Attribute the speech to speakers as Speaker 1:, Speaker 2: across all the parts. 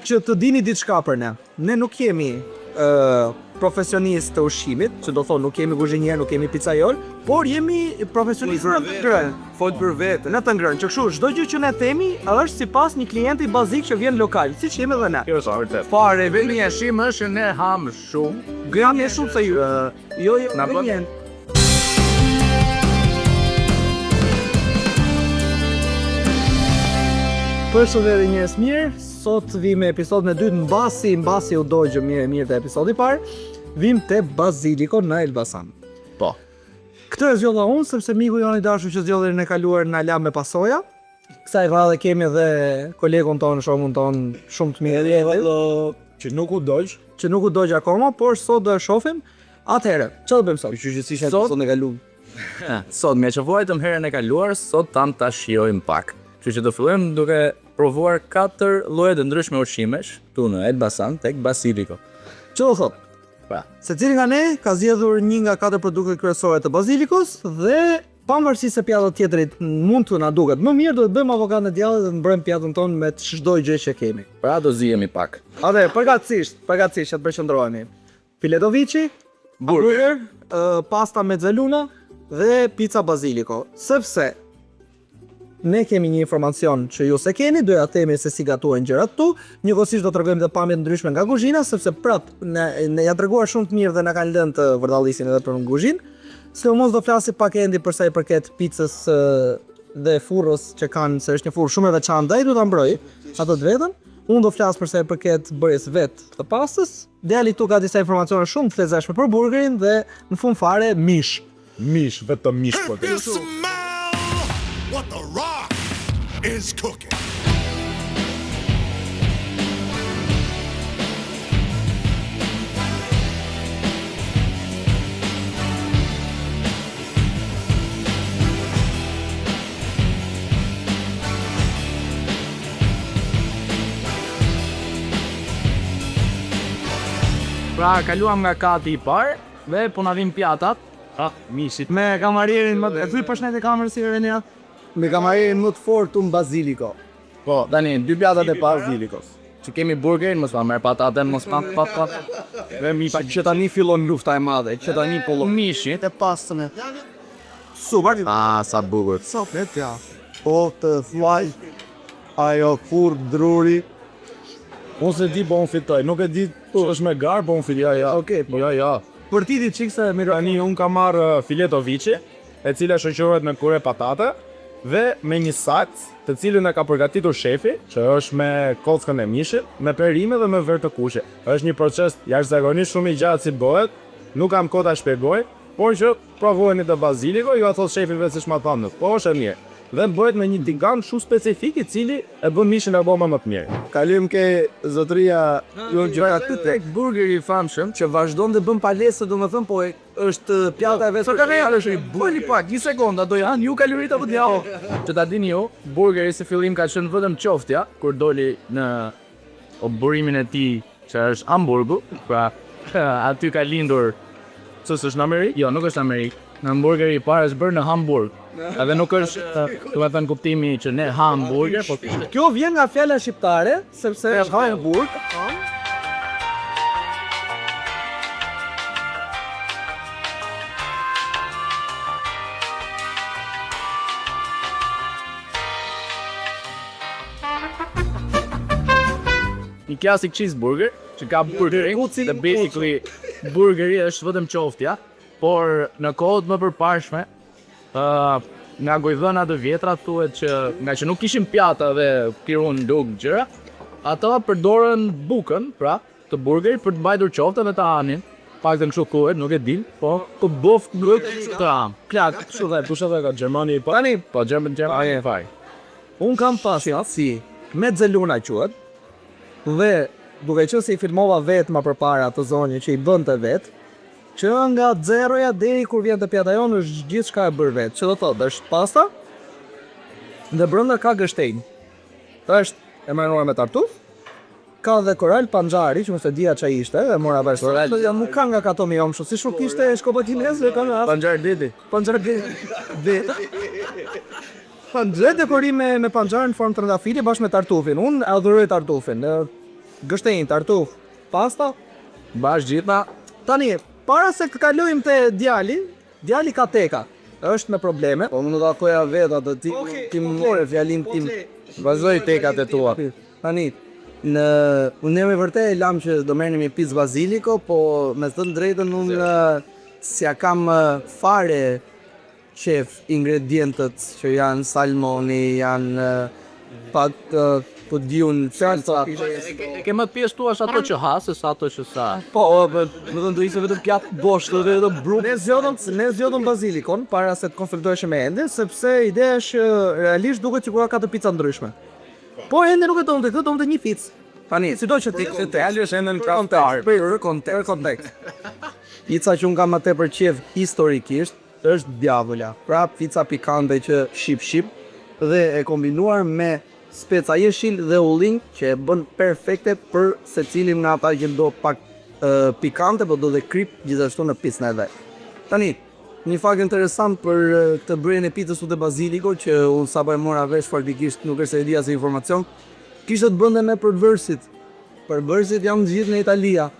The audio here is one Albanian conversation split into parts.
Speaker 1: që të dini diçka për ne. Ne nuk jemi profesionistë të ushqimit, që do thonë nuk jemi kuzhinier, nuk jemi pizzaiol, por jemi profesionistë në të ngrënë.
Speaker 2: Fol për vetë.
Speaker 1: Në të ngrënë, që kështu çdo gjë që ne themi është sipas një klienti bazik që vjen lokal, siç jemi edhe ne.
Speaker 2: Kjo është vërtet.
Speaker 1: Fare,
Speaker 2: Vetëm një shim është që ne ham shumë.
Speaker 1: gram e shumë se ju. Jo,
Speaker 2: Na bën-
Speaker 1: vjen. Përshëndetje njerëz mirë, sot vim me episodin e dytë mbasi u dogjë mirë te episodi i parë. Vim te Basilico në Elbasan.
Speaker 2: Po.
Speaker 1: Këtë e zgjodha unë sepse miku Joni Dashu që zgjodhën e kaluar na la me pasoja. Kësaj radhe kemi edhe kolegun ton, shomun ton shumë të mirë,
Speaker 2: Që nuk u dojsh.
Speaker 1: që nuk u dogj akoma, por sot do e shohim. Atëherë, çfarë do bëjmë sot?
Speaker 2: Qyqësisht
Speaker 1: Sot-
Speaker 2: episodin e kaluar. Sot me që vojtëm herën e kaluar, sot tam ta shijojmë pak. Kështu që do fillojmë duke provuar 4 lloje të ndryshme ushqimesh këtu në Elbasan tek Basilico.
Speaker 1: Që do thot?
Speaker 2: Pra,
Speaker 1: Secili nga ne ka zgjedhur një nga 4 produktet kryesore të Basilicos dhe pavarësisht se pjata tjetrit mund të na duket më mirë, do të bëjmë avokadën e djallit dhe të mbrojmë pjatën tonë me çdo gjë që kemi.
Speaker 2: pra do zihemi pak.
Speaker 1: Atëherë, përgatësisht që të përqendrohemi. Fileto vici, burger, pasta mezzaluna dhe pizza Basilico. Sepse ne kemi një informacion që ju se keni, doja themi se si gatuhen gjërat këtu. Njëkohësisht do t'rregojmë edhe pamje të ndryshme nga kuzhina, sepse prap ne ja treguar shumë të mirë dhe na kanë lënë të vërdallisin edhe për kuzhinë. Sidomos do flasim pak ende për sa i përket pizzës dhe furrës që kanë, se është një furrë shumë e veçantë, ai do ta mbroj ato të vetën. Unë do flas për sa i përket bërjes vetë të pastës. Djali këtu ka disa informacione shumë të lezetshme për burgerin dhe në fund fare mish.
Speaker 2: Mish, vetëm mish po.
Speaker 3: You smell what the rock is cooking.
Speaker 2: Pra, kaluam nga kati i parë dhe po na vin pjatat. Mishit.
Speaker 1: Me kamaririn më e thuj përshëndetje kamerës si Renia. Me kamaririn më të fortë në Basilico.
Speaker 2: Po, tani 2 pjatat e Basilicos. Që kemi burgerin, mos pa merr patatën, mos pa.
Speaker 1: Dhe mi pa që tani fillon lufta e madhe, që tani po
Speaker 2: Mishit.
Speaker 1: e pastën e. Super.
Speaker 2: Ah, sa bukur.
Speaker 1: Sa vetja. Po të thuaj ajo furrë druri.
Speaker 4: Unë se di po unë fitoj, nuk e di është me garë, po unë fitoj, ja.
Speaker 1: Okej, po.
Speaker 4: Ja.
Speaker 1: Për ti di çik se mirë.
Speaker 4: Tani unë ka marrë fileto vici, e cila shoqërohet me pure patate dhe me një salcë, të cilën e ka përgatitur shefi, që është me kockën e mishit, me perime dhe me verë të kuqe. Është një proces jashtëzakonisht shumë i gjatë si bëhet, nuk kam kohë ta shpjegoj, por që provojeni të Basilico, ju a thos shefi vetë siç ma thamë, po është e mirë. Dhe bëhet me një digan shumë specifik i cili e bën mishin aroma më të mirë.
Speaker 1: Kalim ke zotria
Speaker 2: Jo gjëra këtu tek burgeri i famshëm që vazhdon të bën palesë, domethënë po është pjata e vetë. Sa ka real është i bëni pak, një sekonda do janë ju kalorit apo djao. Që ta dini ju, burgeri si fillim ka qenë vetëm qoftja kur doli në burimin e tij që është hamburgu, pra aty ka lindur s'është në Amerikë? Jo, nuk është në Amerikë. Në hamburgeri i parë është bërë në Hamburg. Edhe nuk është, domethënë kuptimi që ne hamburger, po
Speaker 1: Kjo vjen nga fjala shqiptare, sepse është Hamburg.
Speaker 2: një classic cheeseburger që ka burgering dhe basically burgeri është vetëm qoftja, por në kohët më përparshme nga gojdhëna të vjetra thuhet që nga që nuk kishin pjata dhe pirun lug gjëra, ata përdorën bukën, pra, të burgerit për të mbajtur qoftën dhe ta hanin. Paktën kështu thuhet, nuk e di, po bof nuk të ham.
Speaker 1: Plak, kështu dhe.
Speaker 4: Kush edhe ka Gjermani i parë?
Speaker 1: Tani,
Speaker 2: Po Gjermani faj.
Speaker 1: un kam pasur si mezzaluna quhet. Dhe duke qenë se i filmova vetë më përpara atë zonjë që i bënte vetë, që nga zeroja deri kur vjen te pjata jonë është gjithçka e bërë vetë. Që do thotë, është pasta dhe brenda ka gështenj. Është e marinuar me tartuf, ka dhe koral panxari, që mos e dia ç'a ishte, e mora vesh. Ja nuk ka nga kato mi omshu, si shumë kishte shkopa kineze, ka nga
Speaker 2: Panxar deti.
Speaker 1: panxar dhe panxar dekorim me panxar në formë trëndafili bashkë me tartufin. Unë adhuroj tartufin. gështenjë, tartuf, pasta.
Speaker 2: Bash gjitha.
Speaker 1: Tani, para se të kalojmë te djali ka teka. Është me probleme.
Speaker 2: Po më do thoja vetë atë ti më more fjalin tim. Vazhdoj tekat e tua.
Speaker 1: Tani, unë me vërtet e lam që do merrnim një picë baziliko, po me thënë drejtën unë s'ja kam fare qef ingredientët që janë salmoni, janë pak po diun salsa.
Speaker 2: Ke më të pjesë tuash ato që ha, se sa ato që sa.
Speaker 1: Po, më thënë do ishte vetëm pjatë bosh, do vetëm bruk. Ne zgjodhëm bazilikon para se të konsultohesh me ende, sepse ideja është realisht duket sikur ka të pica ndryshme. Po ende nuk e donte, këtë donte një picë. Tani, sido që ti
Speaker 4: Itali është ende në kraftar.
Speaker 1: për kontekst. Pica që unë kam më tepër qef historikisht është djavola. Pra pica pikante që ship dhe e kombinuar me speca jeshil dhe ulling që e bën perfekte për secilin nga ata që do pak pikante, po do dhe krip gjithashtu në picën e vet. Tani, një fakt interesant për këtë bërjen e picës së baziliko që unë sapo e mora vesh faktikisht nuk është se e dija se informacion, kishte të bënte me përbërësit. Përbërësit janë gjithë në Italia.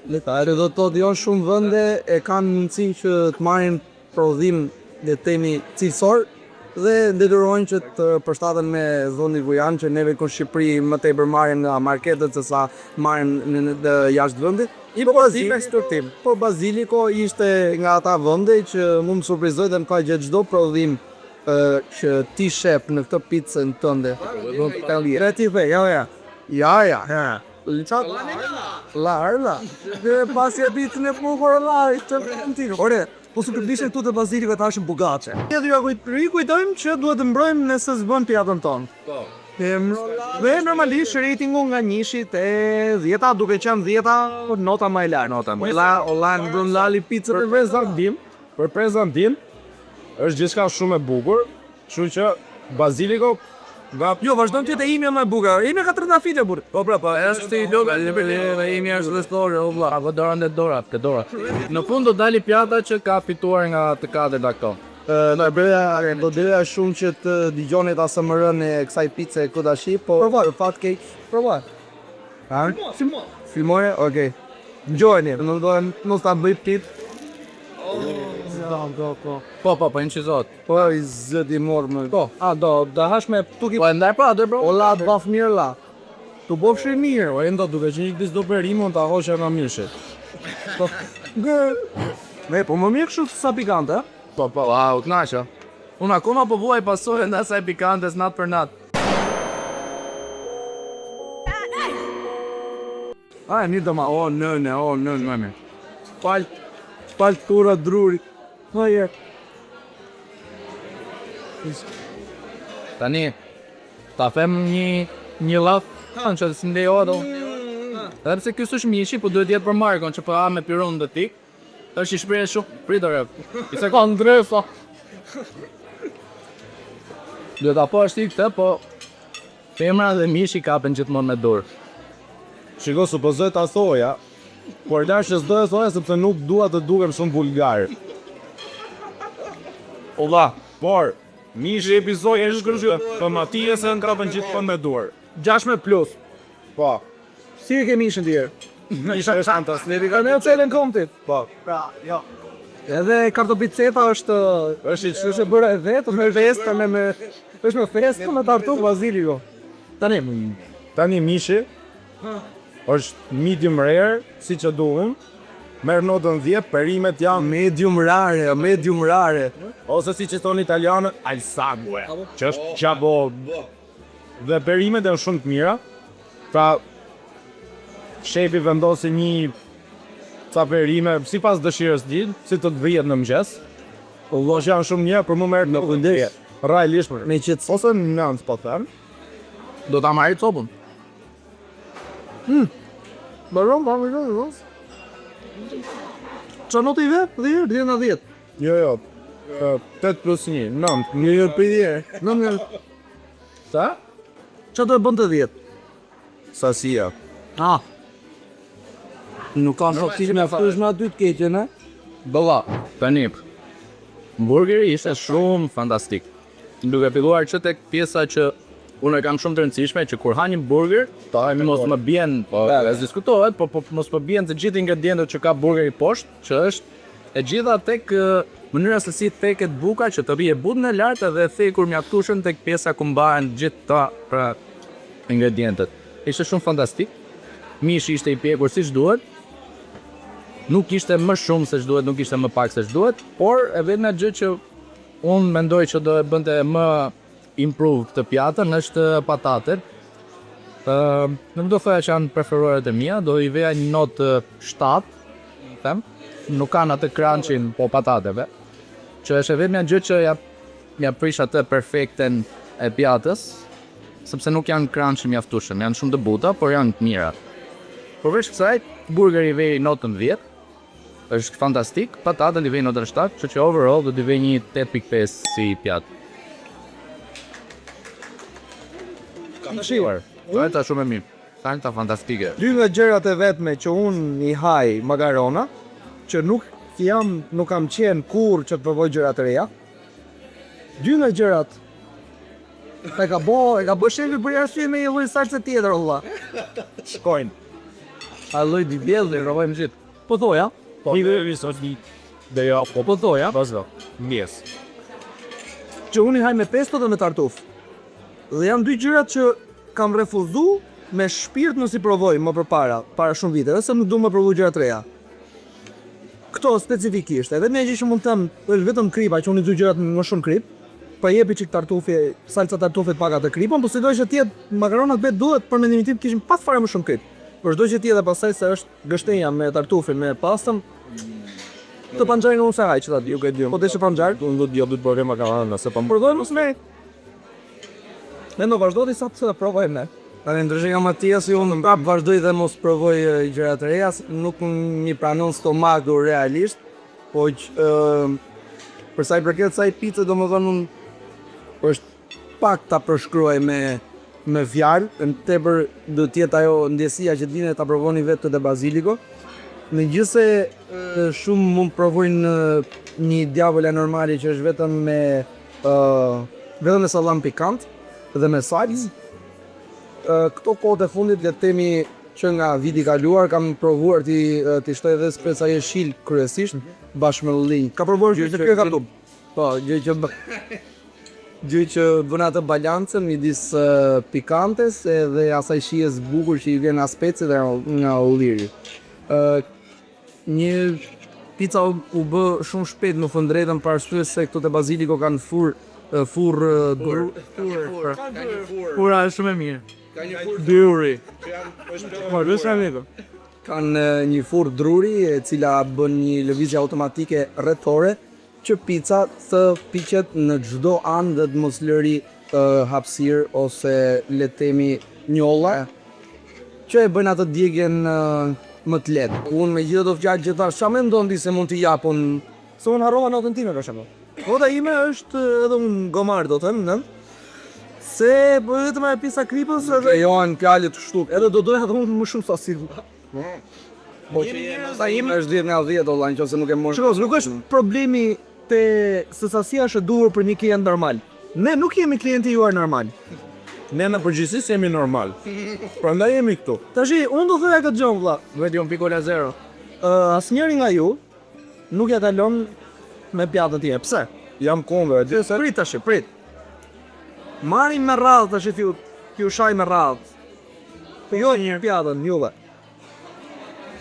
Speaker 1: Letare do të thotë jo shumë vende e kanë mundësi që të marrin prodhim le të themi cilësor dhe detyrojnë që të përshtaten me dhoni vujan që neve ku në Shqipëri më tepër marrin nga marketet se sa marrin në jashtë vendit. Po baziliko ishte nga ata vende që mu më surprizoi dhe më ka gjetë çdo prodhim që ti shep në këtë picën tënde. Reti the, ja. La arla. Dhe pasi e bitën e pukur la, të kontinuo. Ore, po su kërbishe këtu të baziliko të ashtë bugace. Edhe ju kujtojmë që duhet të mbrojmë nëse s'bën pjatën tonë. Dhe normalisht ratingu nga 1 te 10 duke qenë 10 nota më e lartë.
Speaker 2: Ola në brun lali picën
Speaker 4: Për prezantim është gjithçka shumë e bukur, kështu që baziliko
Speaker 1: Jo, vazhdojmë të imja më e bukur. Imja ka 30 fite burr.
Speaker 2: Po pra, po, është i loga, imi është rrethore, o vlla, apo dora në dora, te dora. Në fund do dali pjata që ka fituar nga të katërt ato.
Speaker 1: Do doja shumë që të dëgjoni ta ASMR-n e kësaj pice këtu tash, po provoj fat keq. Provoj. Ha? Filmoj. Okej. Dëgjoni, mos ta bëj pit.
Speaker 2: Po, incizot.
Speaker 1: Po i zëti morë më.
Speaker 2: Po, do hash me tuki. Po e ndaj pa atë bro.
Speaker 1: O la të baf mirë la. Tu bofshi mirë.
Speaker 4: o enda duke që një disë do perimun të ahoshja nga mirëshit.
Speaker 1: Po më mirë kështu sa pikante,
Speaker 2: Po, u knaqja. Unë akoma po vuaj pasojë nda asaj pikantes nat për nat.
Speaker 1: e mirë doma, në më mirë. Pal tura drurit. Haje.
Speaker 2: Tani, ta them një laf, që të s'ndejo do. Edhe pse ky s'është mishi, po duhet jetë për Markon që po ha me piron dhe tik. Është i shprehë shumë, pritore. I sekond ndrefa. Duhet apo është i këtë, po femra dhe mishi kapen gjithmonë me dorë.
Speaker 4: Shiko, supozoj ta thoja, por lash që s'do e thoja sepse nuk dua të dukem shumë vulgar.
Speaker 1: Olla.
Speaker 4: Por, mishi epizoj e shkërgjë, për Matije se në kapën gjithmonë me dorë.
Speaker 1: 16+.
Speaker 4: Po,
Speaker 1: Si e ke mishën tjerë?
Speaker 4: isha shantas.
Speaker 1: Ne në celën komtit.
Speaker 4: Po,
Speaker 1: Edhe kartopiceta është e bërë e vetë, me vestë, është me festë, me tartu baziliko.
Speaker 4: tani mishi është medium rare, si që duhem, merë notën 10, perimet janë
Speaker 1: Medium rare.
Speaker 4: ose si që thonë italianë, al sangue, që është gjabo. Dhe perimet janë shumë të mira, pra shefi vendosi një ca perime, si pas dëshirës ditë, si të vrijet në mëgjes, që janë shumë mira, për më merë në këndesë. Realisht për.
Speaker 1: Me qëtës.
Speaker 4: Ose në nëndë, po them.
Speaker 2: Do ta marri copën.
Speaker 1: Baron. Qa notë i vetë? 10 nga 10.
Speaker 4: Jo, 8+1, 9.
Speaker 1: Një për djerë.
Speaker 4: Sa?
Speaker 1: Qa do e bënd të 10?
Speaker 4: Sasia.
Speaker 1: Nuk ka shumë kishë me aftush me aty të keqen, e?
Speaker 2: Bëlla, tani, burgeri ishte shumë fantastik. Duke filluar që tek pjesa që Unë e kam shumë të rëndësishme që kur ha një burger, mos më bien, po diskutohet, po mos më bien të gjithë ingredientët që ka burgeri poshtë, që është e gjitha tek mënyra se si theket buka që të bie butën e lartë dhe thekur mjaftueshëm tek pjesa ku mbahen gjithë ta pra ingredientët. Ishte shumë fantastik. Mishi ishte i pjekur siç duhet. Nuk ishte më shumë se ç'duhet, nuk ishte më pak se ç'duhet, por e vetmja gjë që unë mendoj që do e bënte më improve të pjatën është patatet. Nuk do thoya që janë preferuaret e mia, do i veja një notë 7, them. Nuk kanë atë crunchin po patateve, që është e vetmja gjë që ja prish atë perfekten e pjatës, sepse nuk janë crunchin mjaftueshëm, janë shumë të buta, por janë të mira. Përveç kësaj, burgeri i vej notën 10, është fantastik, patatet i vej notën 7, kështu që overall do t'i vej një 8.5 si pjatë. Kam shiuar. Tajta shumë e mirë. Tajta fantastike.
Speaker 1: Dy nga gjërat e vetme që unë i haj makarona, që nuk kam qenë kur që të provoj gjëra të reja. Dy nga gjërat e ka bë shefi për arsye me një lloj salse tjetër valla.
Speaker 4: Shkojnë.
Speaker 2: A lloj di bjellë, provojmë gjithë. Po thoja?
Speaker 4: Po i sot një dhe ja,
Speaker 2: Po thoja?
Speaker 4: Vazhdo. Mjes.
Speaker 1: Që unë i haj me pesto dhe me tartuf. Dhe janë dy gjërat që kam refuzu me shpirt mos i provoj më përpara, para shumë viteve, se nuk du më provu gjëra të reja. Këto specifikisht, edhe me gjë që mund të them, është vetëm kripa, që unë i du gjërat më shumë krip, pa jepi çik tartufi, salca tartufit pak atë kripën, po sidoj që tjetë makaronat vetë duhet për mendimin tim kishin pas fare më shumë krip. Por çdo që tjetë pastaj se është gështenja me tartufin, me pastën, të panxarin unë se haj që ta di, ju Po deshe panxar?
Speaker 4: Unë do t'jo du të bërë makarona, se pa më
Speaker 1: Prodhojmë mos me. Mendo vazhdo disa të provojmë ne.
Speaker 5: Tani ndryshe nga Matiasi, unë prap vazhdoj dhe mos provoj gjëra të reja, nuk mi pranon stomaku realisht, po që për sa i përket kësaj pice, domethënë unë është pak ta përshkruaj me fjalë, në tepër do të jetë ajo ndjesia që dini ta provoni vetë të Basilico. Megjithëse shumë mund provojnë një diavola normale që është vetëm me sallam pikant dhe me salcë. Këto kohët e fundit le të themi që nga viti i kaluar kam provuar ti shtoj edhe speca jeshil kryesisht bashkë me ullin.
Speaker 1: Ka provuar gjë që kjo ka tub.
Speaker 5: Po, gjë që bën atë balancën midis pikantes edhe asaj shijes bukur që i vjen nga speci dhe nga ulliri. Një pica u bë shumë shpejt në fund-drejtën për arsye se këto te Basilico kanë furrë
Speaker 2: Pura është shumë e mirë.
Speaker 4: dyri.
Speaker 5: kanë një furrë druri e cila bën një lëvizje automatike rrethore që pica të piqet në çdo anë dhe të mos lëri hapësirë ose le të themi njolla që e bën atë djegjen më të lehtë. Unë megjithatë do fjalë gjithashtu, çfarë mendon ti se mund të japun
Speaker 1: Se unë harrova notën time për shembull. Nota ime është edhe un gomar do të them, ne? Se vetëm ajo pjesa kripës edhe
Speaker 5: krijohen fjalë të kështu.
Speaker 1: edhe do doja edhe unë më shumë sasi.
Speaker 5: Po që sa ime është 10 nga 10 dolla nëse nuk e morsh.
Speaker 1: Shikoj, nuk është problemi te se sasia është e duhur për një klient normal. Ne nuk jemi klienti juar normal.
Speaker 4: Ne në përgjithësi jemi normal. Prandaj jemi këtu.
Speaker 1: Tashi, unë do thoya këtë gjë vëlla.
Speaker 2: Vetë un pikola 0.
Speaker 1: Asnjëri nga ju nuk ja kalon me pjatën tjetër. Pse?
Speaker 4: Jam kundër, e di se
Speaker 1: Prit tash, prit. Marrim me radhë tash t'ju shaj me radhë. Jo një pjatën juve.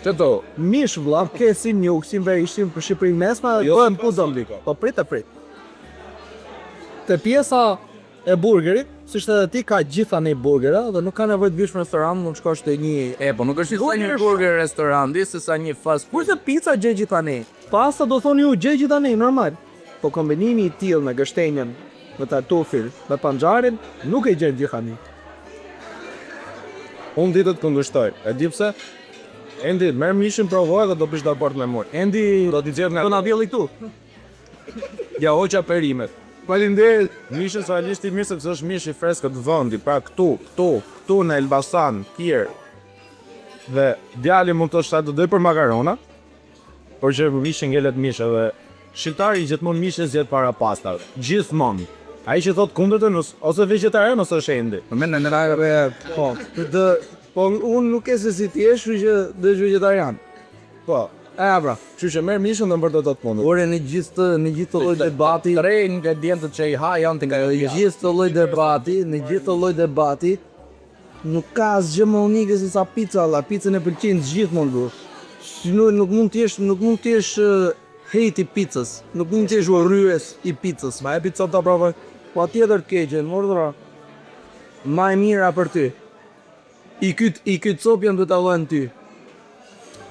Speaker 4: çeto.
Speaker 1: Mish vëlla, ke si një si verishtim për Shqipërinë mesme,
Speaker 4: Jo,
Speaker 1: bëhem ku do. Po prit. Te pjesa e burgerit, siç edhe ti ka gjitha ne burgera dhe nuk ka nevojë të vish në restorant, mund shkosh te një
Speaker 2: Po nuk është si një burger restoranti, se sa një fast food.
Speaker 1: kurse pica gjej gjithani. Pasta do thoni ju gjej gjithani, normal. Po kombinimi i tillë me gështenjen, me tartufin, me panxharin, nuk e gjen gjithani.
Speaker 4: Unë ditë të kundërshtoj. E di pse? Endi, merr mishin provoj dhe do bësh raport me mua. Endi do t'i xherr nga
Speaker 1: Do na vjelli këtu.
Speaker 4: ja hoqa perimet.
Speaker 5: Faleminderit.
Speaker 4: Mishin realisht i mirë sepse është mish i freskët të vendi, pra këtu në Elbasan, Kier. Dhe djali mund të shtatë do për makarona, por që mishin ngelet mish edhe shqiptari gjithmonë mish e zgjedh para pastave. Gjithmonë. Ai që thot kundërtën ose vegetarian ose është ende.
Speaker 2: Me në rajve, po.
Speaker 5: Po unë nuk e se si ti e, kështu që dhe është vegetarian.
Speaker 4: Po.
Speaker 5: Pra.
Speaker 4: Kështu që merr mishën dhe mbërdo të kundër.
Speaker 5: Ore në gjithë të lloj debati,
Speaker 2: Tre ingredientët që i ha janë të nga
Speaker 5: në gjithë të lloj debati, në gjithë të lloj debati, nuk ka asgjë më unike se sa pica, la picën e pëlqejnë të gjithë mundu. Nuk mund të jesh hate i picës, nuk mund të jesh urryes i picës.
Speaker 4: Ma e pica ta provoj.
Speaker 5: Pa tjetër të keqen, mordra. Ma e mira për ty. I kyt copjen do ta vllën ty.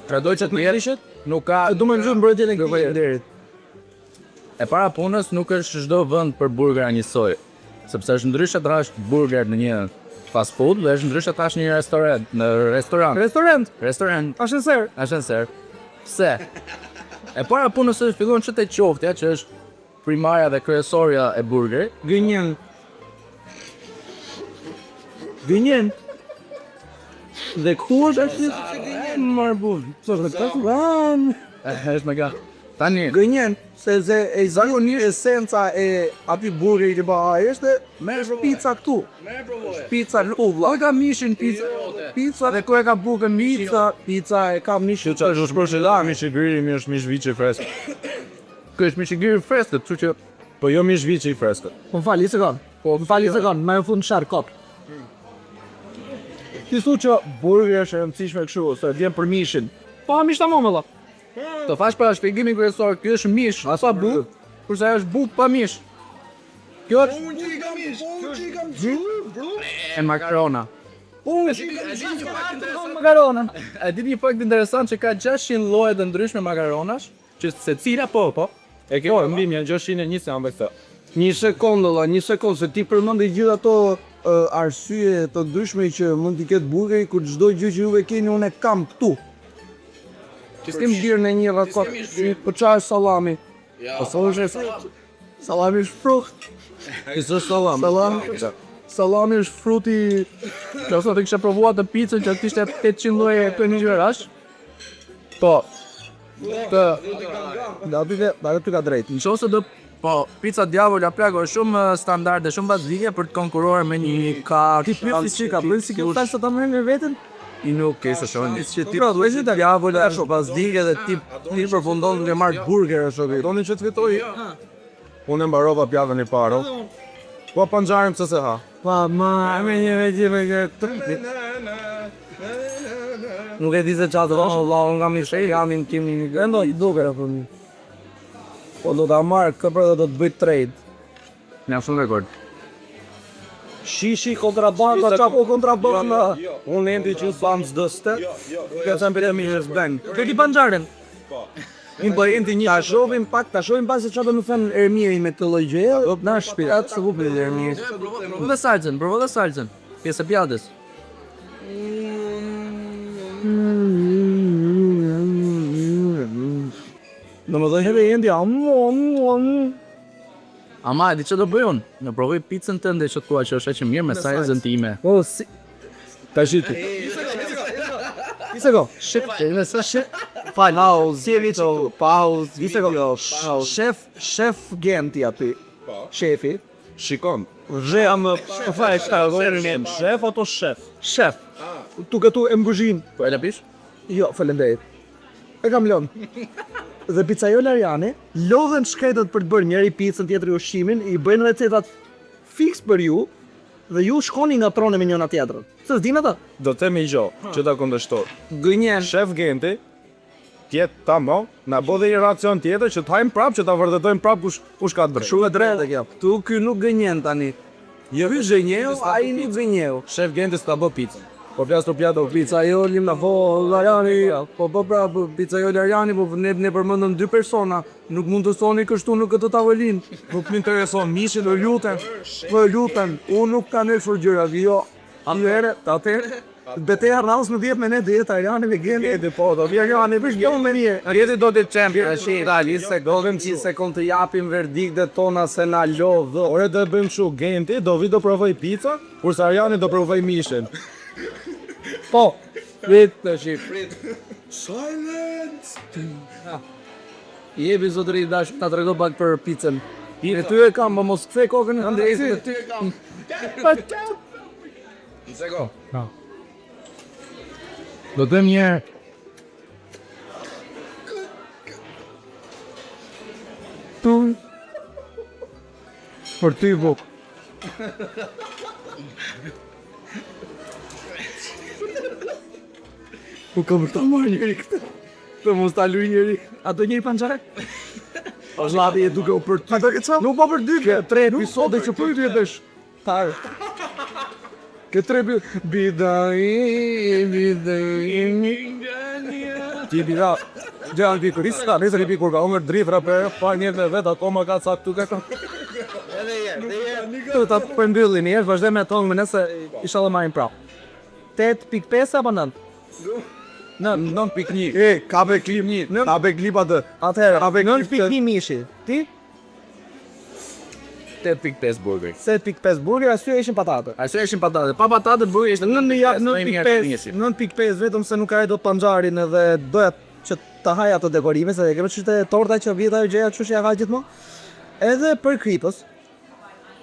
Speaker 2: Tradoj që të njerishit nuk ka...
Speaker 5: Du me nëzhë mbrëtjen e këpënderit.
Speaker 2: E para punës nuk është çdo vend për burgera njësoj. Sepse është ndryshe të hash burger në një fast food dhe është ndryshe të hash në një restorant. Restorant. Ashenser. Pse? E para punës është fillon që te qoftja që është primarja dhe kryesorja e burgerit.
Speaker 5: Gënjen. Dhe ku është marbun? Sot në këtë
Speaker 2: Është me ga. Tani,
Speaker 5: gënjen, se e zakonisht esenca e aty burgerit i bahaj është pizza këtu. Pizza këtu, vlla. Ka mishin pizza dhe ku e ka bukën pizza e ka mishin.
Speaker 4: Që është shpërshëlar, mish i gri, mi është mish viçi freskët.
Speaker 2: ky është mish i grirë freskët, kështu që
Speaker 4: Po jo mish viçi i freskët.
Speaker 1: Po më fali, sekond. Po më fali sekond, më e fund shark kop. Ti thu që burgeri është e rëndësishme kështu, se vjen për mishin. Po ha mish tamam valla.
Speaker 2: të fash para shpjegimin kryesor, ky është mish, sa buk, kurse ajo është buk pa mish. Kjo është e makarona.
Speaker 1: Makarona.
Speaker 2: A di një fakt interesant që ka 600 lloje të ndryshme makaronash, që secila po.
Speaker 4: E ke mbim janë 601 se ambë këtë.
Speaker 5: Një sekondë, se ti përmendi gjithë ato arsye të ndryshme që mund t'i ketë burgeri, kur çdo gjë që juve keni unë e kam këtu. Që s'kem dirë në një rakot, po qa është salami? Po salami është frukt.
Speaker 2: Është salami.
Speaker 5: Salami është fruti.
Speaker 2: Që ose të kisha provuar të picën që kishte 800 lloje të ngjyrash. Po.
Speaker 5: Da ty ka drejt.
Speaker 2: Nëse do po, pica djavola plako është shumë standarde, shumë bazike për të konkuruar me një
Speaker 5: Ti pyet si ka bën si kjo tash ta merr me veten?
Speaker 2: I nuk ke së shohën.
Speaker 5: Që ti duhet të djavola është bazike dhe ti përfundon duke marrë burger ashtu.
Speaker 4: Doni që të fitoj? Unë e mbarova pjatën e parë. Po panxarim pse se ha.
Speaker 5: Pa ma me një Nuk e di se qatë unë nga mi shej, jamin tim një gëndo, i duke e për mi. Po do t'a marrë këpër dhe do të bëjt trade.
Speaker 2: Në shumë rekord.
Speaker 5: Shishi kontrabanda, qa po kontrabanda? Unë endi që s'bam s'do stet, ka që për e mi shës beng.
Speaker 1: Këti panxaren.
Speaker 5: Unë po endi një, ta shovim pas se qa për më thënë Ermiri me të lojgje, na shpirat së vupi dhe Ermiri.
Speaker 2: Provo dhe salcën, pjesë e pjatës.
Speaker 5: Në më dhe heve endi,
Speaker 2: Ama, e di që do bëj unë? Në provoj picën tënde që thua që është e që mirë me sajzën time.
Speaker 5: o si...
Speaker 4: Tash ti.
Speaker 5: Isego, Shef Genti aty. Shefi.
Speaker 4: Shikon.
Speaker 5: Jam
Speaker 4: Shef apo shef?
Speaker 5: Shef. Tu gatu e mbuzhin.
Speaker 2: Po e lapish?
Speaker 5: Jo, falenderit. E kam lënë. Dhe pizzaioli Ariani lodhen shkretët për të bërë njëri pizzën, tjetri ushqimin, i bëjnë recetat fix për ju dhe ju shkoni nga trone me njëna tjetrën. Se s'din ata?
Speaker 4: Do të themi gjo, që ta kundështor.
Speaker 5: Gënjen.
Speaker 4: Shef Genti, tjetë tamam, na bo dhe një racion tjetër që t'hajmë prap, që ta vërdetojmë prap kush ka të bërë.
Speaker 5: Shumë e drejtë kjo. Tu ky nuk gënjen tani. Jo ky gënjeu, ai nuk gënjeu.
Speaker 4: Shef Genti s'ka bë picën. Po flas të pjatë o
Speaker 5: Pizzaioli na po Ariani, po pra pizzaioli Ariani, po ne përmendëm dy persona, nuk mund të soni kështu në këtë tavolinë.
Speaker 4: nuk më intereson mishin, do lutem.
Speaker 5: Po lutem, unë nuk kam nëshur gjëra, jo. Amere, atëherë, beteja rrallës nuk vjet me ne, dhe jetë Ariani me Genti.
Speaker 4: Po, do vjen
Speaker 5: Ariani vesh gjallë me një.
Speaker 2: Rjeti do të champion,
Speaker 5: Shi, dali, sekondën që sekond të japim verdiktet tona se na lodhë.
Speaker 4: Ore do bëjmë kështu, Genti do vi do provoj picën, kurse Ariani do provoj mishin.
Speaker 5: Po, prit të shif.
Speaker 3: Silence!
Speaker 5: Jebi zotëri dash, ta trego pak për picën. E ty e kam, po mos kthe kokën Andresi, e ty e kam.
Speaker 2: Një sekond. Do të them një herë.
Speaker 5: Për ty buk. U kam të marrë njëri këtë. Të mos ta luj njëri.
Speaker 1: A do njëri panxare?
Speaker 5: O zlati e duke u për ty. Nuk po për dy, ke 3 episode që për ty e dësh.
Speaker 1: Tarë.
Speaker 5: Ke 3 bidai. Ti bida. Gjan vi kurista, nesër i pikur ka umër drifra për pa njerë me vet akoma ka ca këtu ka.
Speaker 1: Do ta përmbylli një herë, vazhdoj me tonë më nëse inshallah marrim prap. 8.5 apo 9?
Speaker 5: 9.1. E, ka be klip një. Ka be klip atë.
Speaker 1: Atëherë,
Speaker 5: Ka be klip
Speaker 1: 9.1 mishi. Ti?
Speaker 2: 8.5 burger.
Speaker 1: 7.5 burger, asyre ishin patate.
Speaker 2: Arsye ishin patate. Pa patate burger ishte
Speaker 1: 9.5 9.5 vetëm se nuk ai do panxarin edhe doja që ta haj ato dekorime se e kemi çështë torta që vjet ajo gjëja çuçi ja ka gjithmonë. Edhe për kripës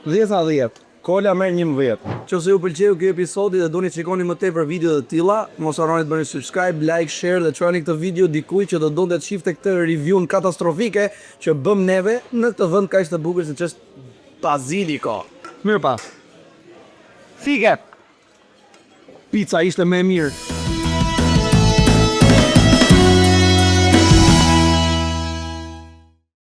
Speaker 1: 10/10.
Speaker 4: Kola merr 11.
Speaker 5: Nëse ju pëlqeu ky episodi dhe doni të shikoni më tepër video të tilla, mos harroni të bëni subscribe, like, share dhe çoni këtë video dikujt që do donte të shifte këtë review katastrofike që bëm neve në këtë vend kaq të bukur siç është Baziliko.
Speaker 1: Mirë pa. Fike.
Speaker 5: Pizza ishte më e mirë.